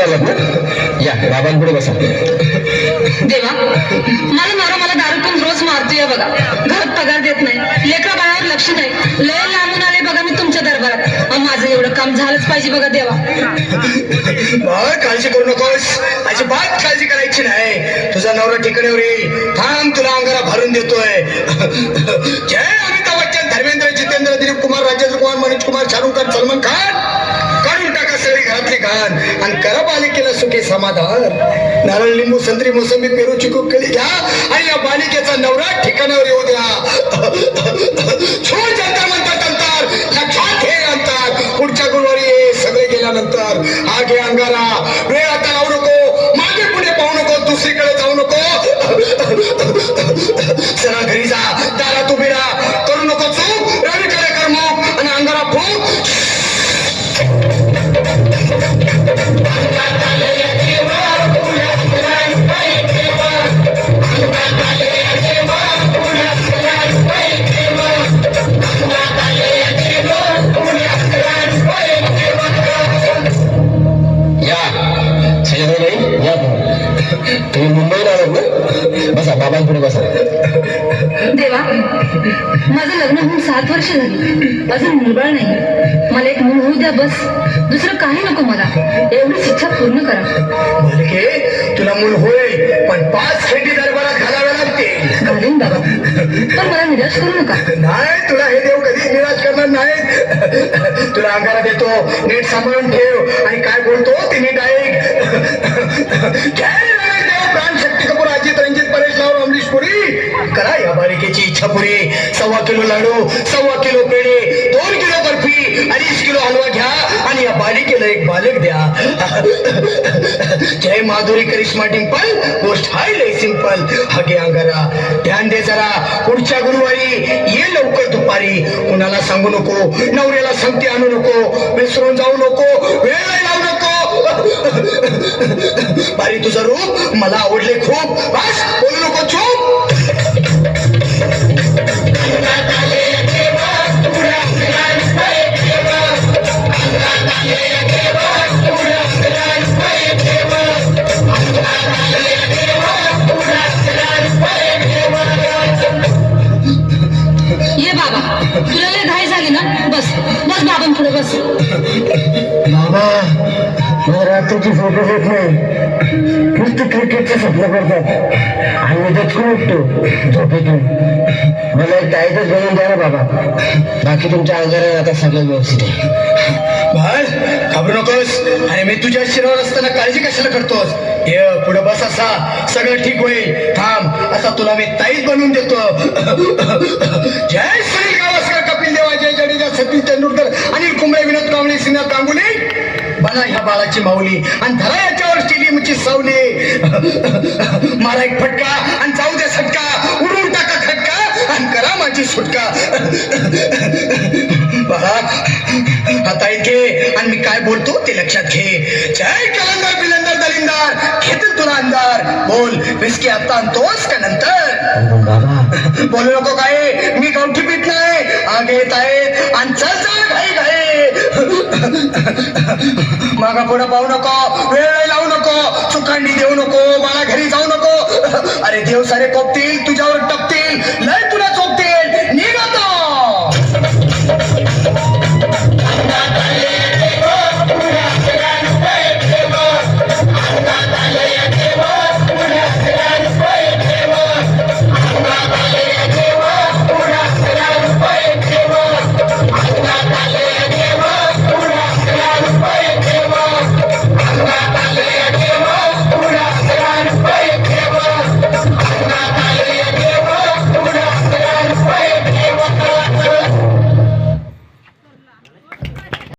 आलात ना? या बाबांपुढे बसा. देवा, मला नवरा मला दारू पण रोज मारतोय बघा. घरात पगार देत नाही, लेकरा बाळावर लक्ष नाही. लय लांबून आले बघा मी तुमच्या दरबारात. माझं एवढं काम झालंच पाहिजे बघा देवा. काळजी करू नकोस, अजिबात काळजी करायची नाही. तुझा नवरा ठिकाणीवर येईल. थांब, तुला अंगारा भरून देतोय. जय अमिताभ बच्चन, धर्मेंद्र, जितेंद्र, दिलीप कुमार, राजेंद्र कुमार, मनोज कुमार, शाहरुख खान, सलमान खान. काढून टाका सगळी घरातली घाण आणि करा बालिकेला सुखी समाधान. नारळ, लिंबू, संत्री, मोसंबी, पेरू, चिकू, केळी घ्या आणि या बालिकेचा नवरा ठिकाणावर येऊ द्या. छोड जंतर म्हणतात अंतर, लक्षात घे अंतर. पुढच्या गुरुवारी ये, सगळे गेल्यानंतर. हा घे अंगारा. वेळ आता लावू नको, मागे पुढे पाहू नको, दुसरीकडे जाऊ नको. चला घरी जा, दारात उभी राहा. करू नको चूक, रवीकडे कर मग आणि अंगारा फूक. तुम्ही मुंबईला आलात ना? बसा, बाबांपुढे बसा. देवा, माझं लग्न होऊन 7 वर्ष झाली, अजून मुलबाळ नाही. मला एक मूल होऊ द्या बस. दुसरं काही नको मला. एवढीच इच्छा पूर्ण करा. मालिके, तुला मूल होईल, पण 5 खेटी दरबारात घालाव्या लागतील. घालीन बाबा, पण मला निराश करू नका. नाही, तुला हे देव कधीच निराश करणार नाहीत. तुला अंगारा देतो, नीट सांभाळून ठेव आणि काय बोलतो ते नीट ऐक. जय देव, प्राण शक्ती कपूर, अजित, रंजित, परेश राव, अमरीश पुरी. करा या बालिकेची इच्छा पुरी. 1.25 किलो लाडू, 1.25 किलो पेढे, 2 किलो बर्फी, 2.5 किलो हलवा घ्या आणि या बालिकेला एक बालक द्या. जय माधुरी, करिश्मा, डिंपल, गोष्ट हाय लय सिंपल. हागे अंगारा, ध्यान दे जरा. पुढच्या गुरुवारी ये लवकर दुपारी. कुणाला सांगू नको, नवऱ्याला संगती आणू नको, विसरून जाऊ नको, वेळ लावू नको. बारी, तुझं रूप मला आवडले खूप. बस, बोलू नको, चूप. ये बाबा, तुला लय घाई झाली ना? बस बस बाबांपुढे बस. बाबा, मला रात्रीची फोटो येत नाही. नुसतं क्रिकेटचे स्वप्न करतात आणि मी दचकून उठतो झोपेतून. मला एक टाईटच बनवून द्या ना बाबा. बाकी तुमच्या अंगारा आता सगळं व्यवस्थित आहे. बाळ, घाबरू नकोस. आणि मी तुझ्या शिरावर असताना काळजी कशाला करतोस? ये पुढे बस, असा सगळं ठीक होईल. थांब, आता तुला मी ताईत बनवून देतो. जय सुनील गावस्कर, कपिल देव, अजय जडेजा, सचिन तेंडुलकर, अनिल कुंबळे, विनोद कांबळे, श्रीनाथ गांगुली. बना ह्या बाळाची माऊली आणि धरा याच्यावर स्टेडियमची सावली. मारा एक फटका आणि जाऊ दे सटका. उडून टाका खटका आणि करा माझी सुटका. बाळा, आता घे आणि मी काय बोलतो ते लक्षात घे. जय कलंदर, बिलंदर, दलिंदार, घेतील तुला अंधार. बोल, विस्की आता आणतोस का नंतर? बाबा, बोलू नको काय, मी गावठी पीत नाही. आगे येत आहेत आणि चल चल घाई घाई. मागा पुढे पाहू नको, वेळ लावू नको, चुकांडी देऊ नको, मला घरी जाऊ नको. अरे देव सारे कोपतील, तुझ्यावर टपतील. लय